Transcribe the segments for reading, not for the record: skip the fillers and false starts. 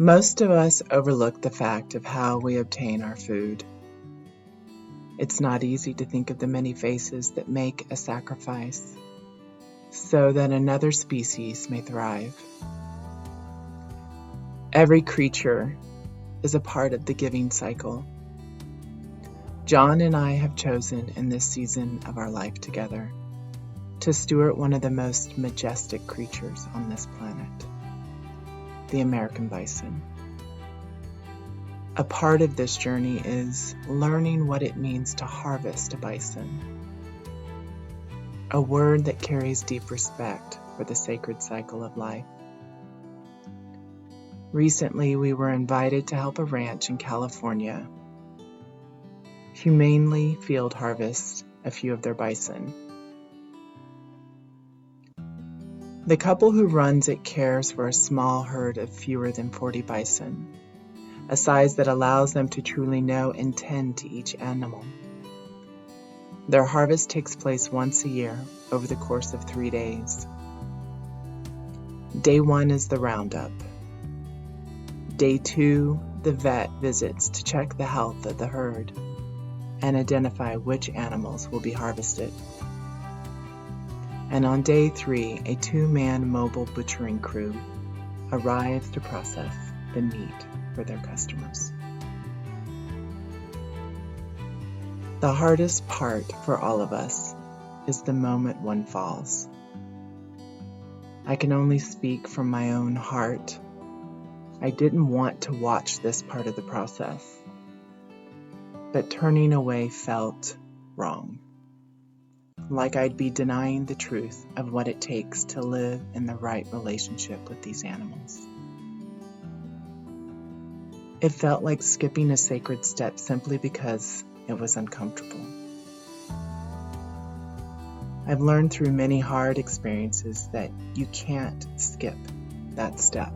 Most of us overlook the fact of how we obtain our food. It's not easy to think of the many faces that make a sacrifice so that another species may thrive. Every creature is a part of the giving cycle. John and I have chosen in this season of our life together to steward one of the most majestic creatures on this planet, the American bison. A part of this journey is learning what it means to harvest a bison, a word that carries deep respect for the sacred cycle of life. Recently, we were invited to help a ranch in California humanely field harvest a few of their bison. The couple who runs it cares for a small herd of fewer than 40 bison, a size that allows them to truly know and tend to each animal. Their harvest takes place once a year over the course of 3 days. Day 1 is the roundup. Day 2, the vet visits to check the health of the herd and identify which animals will be harvested. And on day 3, a 2-man mobile butchering crew arrives to process the meat for their customers. The hardest part for all of us is the moment one falls. I can only speak from my own heart. I didn't want to watch this part of the process, but turning away felt wrong, like I'd be denying the truth of what it takes to live in the right relationship with these animals. It felt like skipping a sacred step simply because it was uncomfortable. I've learned through many hard experiences that you can't skip that step.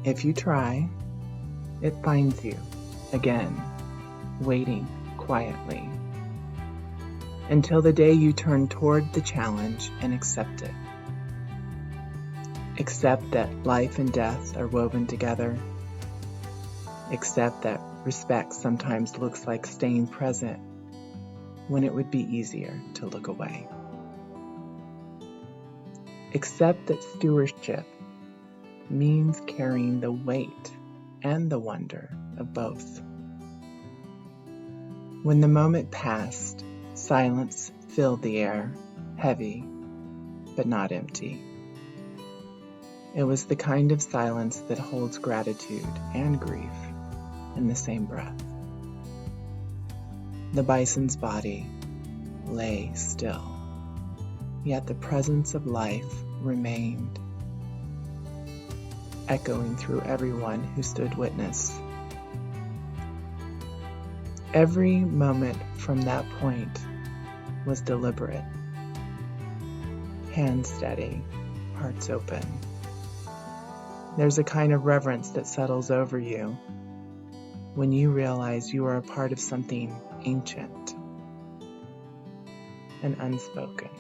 If you try, it finds you again, waiting quietly, until the day you turn toward the challenge and accept it. Accept that life and death are woven together. Accept that respect sometimes looks like staying present when it would be easier to look away. Accept that stewardship means carrying the weight and the wonder of both. When the moment passed, silence filled the air, heavy, but not empty. It was the kind of silence that holds gratitude and grief in the same breath. The bison's body lay still, yet the presence of life remained, echoing through everyone who stood witness. Every moment from that point was deliberate, hands steady, hearts open. There's a kind of reverence that settles over you when you realize you are a part of something ancient and unspoken.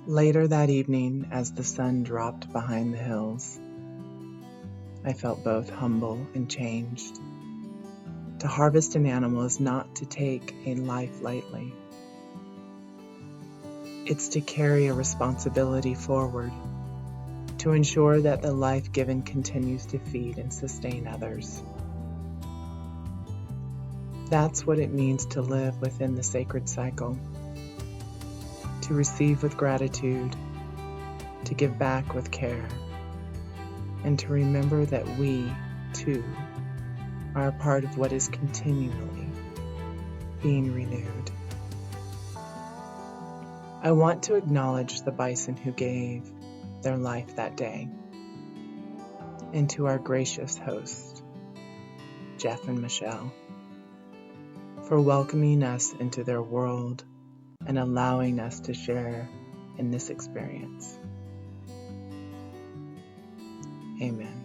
Later that evening, as the sun dropped behind the hills, I felt both humble and changed. To harvest an animal is not to take a life lightly. It's to carry a responsibility forward, to ensure that the life given continues to feed and sustain others. That's what it means to live within the sacred cycle, to receive with gratitude, to give back with care, and to remember that we, too, are a part of what is continually being renewed. I want to acknowledge the bison who gave their life that day, and to our gracious hosts, Jeff and Michelle, for welcoming us into their world and allowing us to share in this experience. Amen.